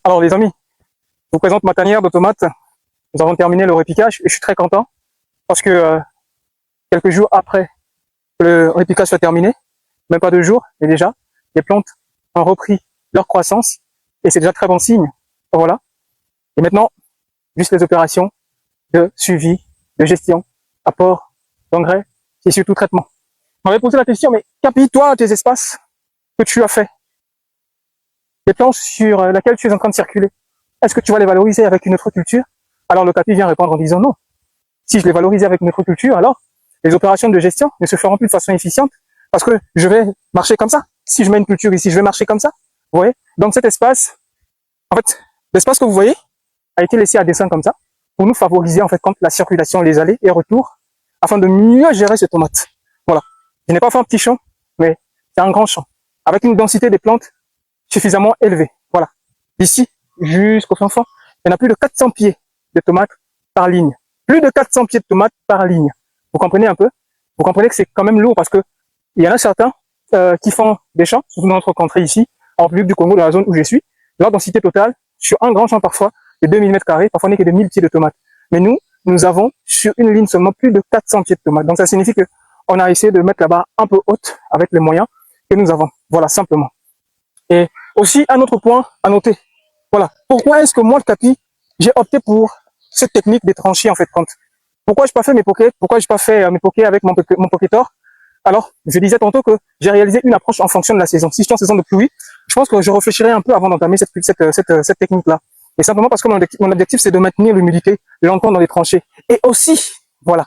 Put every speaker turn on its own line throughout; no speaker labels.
Alors les amis, je vous présente ma tanière de tomates. Nous avons terminé le repiquage et je suis très content parce que quelques jours après que le repiquage soit terminé, même pas 2 jours, mais déjà, les plantes ont repris leur croissance et c'est déjà très bon signe. Voilà. Et maintenant, juste les opérations de suivi, de gestion, apport d'engrais et surtout traitement. On m'avait posé la question, mais Capi, toi, tes espaces que tu as fait, les planches sur lesquelles tu es en train de circuler, est-ce que tu vas les valoriser avec une autre culture? Alors le Capi vient répondre en disant non. Si je les valorise avec une autre culture, alors les opérations de gestion ne se feront plus de façon efficiente parce que je vais marcher comme ça. Si je mets une culture ici, je vais marcher comme ça. Vous voyez? Donc cet espace, en fait, l'espace que vous voyez a été laissé à dessein comme ça pour nous favoriser en fait quand la circulation, les allées et retours, afin de mieux gérer ces tomates. Voilà. Je n'ai pas fait un petit champ, mais c'est un grand champ avec une densité des plantes suffisamment élevée. Voilà. D'ici jusqu'au fin fond, il y en a plus de 400 pieds de tomates par ligne. Plus de 400 pieds de tomates par ligne. Vous comprenez un peu? Vous comprenez que c'est quand même lourd parce que il y en a certains qui font des champs, surtout dans notre contrée ici, en République du Congo, dans la zone où je suis. Leur densité totale, sur un grand champ parfois, de 2000 mètres carrés, parfois n'est que de 1000 pieds de tomates. Mais nous avons sur une ligne seulement plus de 400 pieds de tomates. Donc ça signifie que on a essayé de mettre la barre un peu haute avec les moyens que nous avons. Voilà, simplement. Et aussi, un autre point à noter. Voilà. Pourquoi est-ce que moi, le Capi, j'ai opté pour cette technique des tranchées, en fait, compte? Pourquoi j'ai pas fait mes pockets? Pourquoi j'ai pas fait mes pockets avec mon pocketor? Alors, je disais tantôt que j'ai réalisé une approche en fonction de la saison. Si je suis en saison de pluie, je pense que je réfléchirai un peu avant d'entamer cette technique-là. Et simplement parce que mon objectif, c'est de maintenir l'humidité longtemps dans les tranchées. Et aussi, voilà.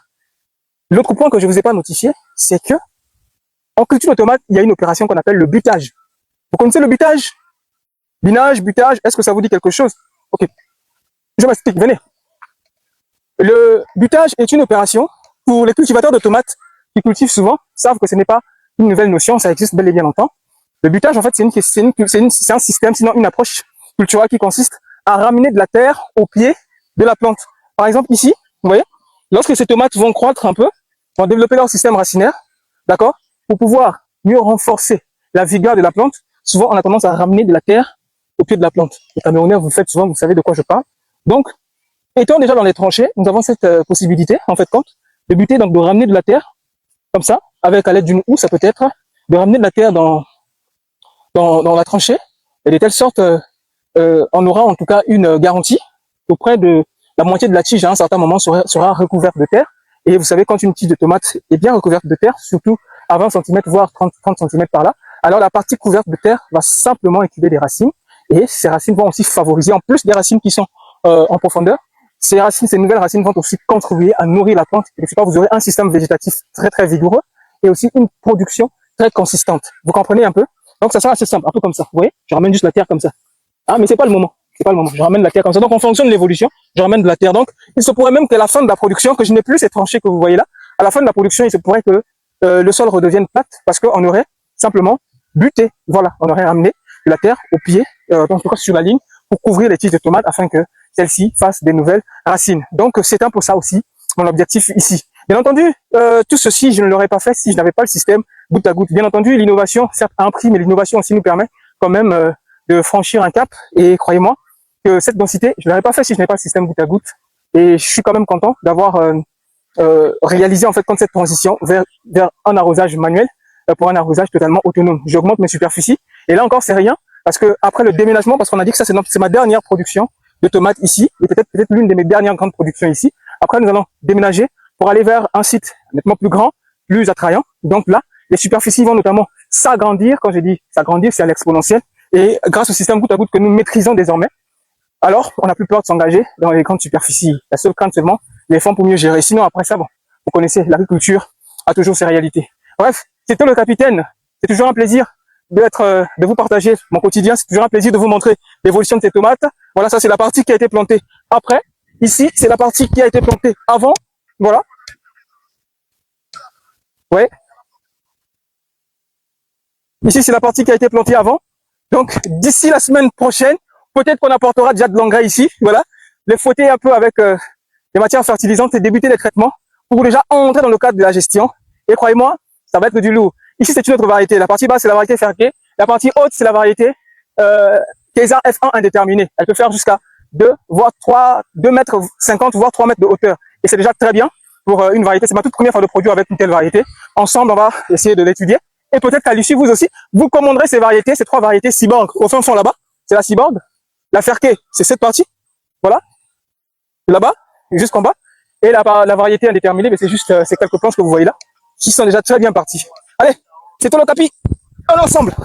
L'autre point que je vous ai pas notifié, c'est que, en culture de tomates, il y a une opération qu'on appelle le butage. Vous connaissez le butage? Binage, butage, est-ce que ça vous dit quelque chose? Ok. Je m'explique, venez. Le butage est une opération pour les cultivateurs de tomates qui cultivent souvent, savent que ce n'est pas une nouvelle notion, ça existe bel et bien longtemps. Le butage, en fait, c'est un système, sinon une approche culturelle qui consiste à ramener de la terre au pied de la plante. Par exemple, ici, vous voyez, lorsque ces tomates vont croître un peu, vont développer leur système racinaire, d'accord, pour pouvoir mieux renforcer la vigueur de la plante, souvent on a tendance à ramener de la terre au pied de la plante. Les Camerounais, vous le faites souvent, vous savez de quoi je parle. Donc, étant déjà dans les tranchées, nous avons cette possibilité, en fait, de buter, donc de ramener de la terre, comme ça, avec à l'aide d'une houe, ça peut être, de ramener de la terre dans la tranchée, et de telle sorte, on aura en tout cas une garantie auprès de la moitié de la tige à un certain moment sera recouverte de terre. Et vous savez, quand une tige de tomate est bien recouverte de terre, surtout à 20 cm, voire 30 cm par là, alors la partie couverte de terre va simplement incuber des racines. Et ces racines vont aussi favoriser, en plus des racines qui sont en profondeur, ces nouvelles racines vont aussi contribuer à nourrir la plante. Et quelque part, vous aurez un système végétatif très très vigoureux et aussi une production très consistante. Vous comprenez un peu? Donc ça sera assez simple, un peu comme ça. Vous voyez? Je ramène juste la terre comme ça. Ah, mais c'est pas le moment. C'est pas le moment. Je ramène la terre comme ça. Donc en fonction de l'évolution, je ramène de la terre. Donc il se pourrait même qu'à la fin de la production, que je n'ai plus ces tranchées que vous voyez là, à la fin de la production, il se pourrait que le sol redevienne plate parce qu'on aurait simplement buté. Voilà, on aurait ramené de la terre au pied, en tout cas sur la ligne, pour couvrir les tiges de tomates afin que celles-ci fassent des nouvelles racines. Donc c'est un peu ça aussi mon objectif ici. Bien entendu, tout ceci, je ne l'aurais pas fait si je n'avais pas le système goutte à goutte. Bien entendu, l'innovation, certes, a un prix, mais l'innovation aussi nous permet quand même de franchir un cap. Et croyez-moi que cette densité, je ne l'aurais pas fait si je n'avais pas le système goutte à goutte. Et je suis quand même content d'avoir réalisé en fait cette transition vers un arrosage manuel pour un arrosage totalement autonome. J'augmente mes superficies. Et là encore, c'est rien. Parce que après le déménagement, parce qu'on a dit que ça c'est ma dernière production de tomates ici, et peut-être l'une de mes dernières grandes productions ici. Après, nous allons déménager pour aller vers un site nettement plus grand, plus attrayant. Donc là, les superficies vont notamment s'agrandir. Quand je dis s'agrandir, c'est à l'exponentielle. Et grâce au système goutte à goutte que nous maîtrisons désormais, alors on n'a plus peur de s'engager dans les grandes superficies. La seule crainte seulement, les fonds pour mieux gérer. Sinon, après ça, bon, vous connaissez, l'agriculture a toujours ses réalités. Bref, c'était le capitaine. C'est toujours un plaisir de vous partager mon quotidien. C'est toujours un plaisir de vous montrer l'évolution de ces tomates. Voilà, ça c'est la partie qui a été plantée après. Ici, c'est la partie qui a été plantée avant. Voilà. Ouais. Ici, c'est la partie qui a été plantée avant. Donc, d'ici la semaine prochaine, peut-être qu'on apportera déjà de l'engrais ici. Voilà. Les fouetter un peu avec les matières fertilisantes et débuter les traitements pour déjà entrer dans le cadre de la gestion. Et croyez-moi, ça va être du lourd. Ici, c'est une autre variété. La partie basse, c'est la variété Ferquet. La partie haute, c'est la variété Kesa F1 indéterminée. Elle peut faire jusqu'à 2, voire 3, 2 mètres 50, voire 3 mètres de hauteur. Et c'est déjà très bien pour une variété. C'est ma toute première fois de produire avec une telle variété. Ensemble, on va essayer de l'étudier. Et peut-être qu'à l'issue, vous aussi, vous commanderez ces variétés, ces 3 variétés Cyborg. Au fin fond là-bas, c'est la Cyborg. La Ferkey, c'est cette partie. Voilà. Là-bas, jusqu'en bas. Et la variété indéterminée, mais c'est juste ces quelques planches que vous voyez là, qui sont déjà très bien parties. Allez, c'est tout le tapis. On est ensemble.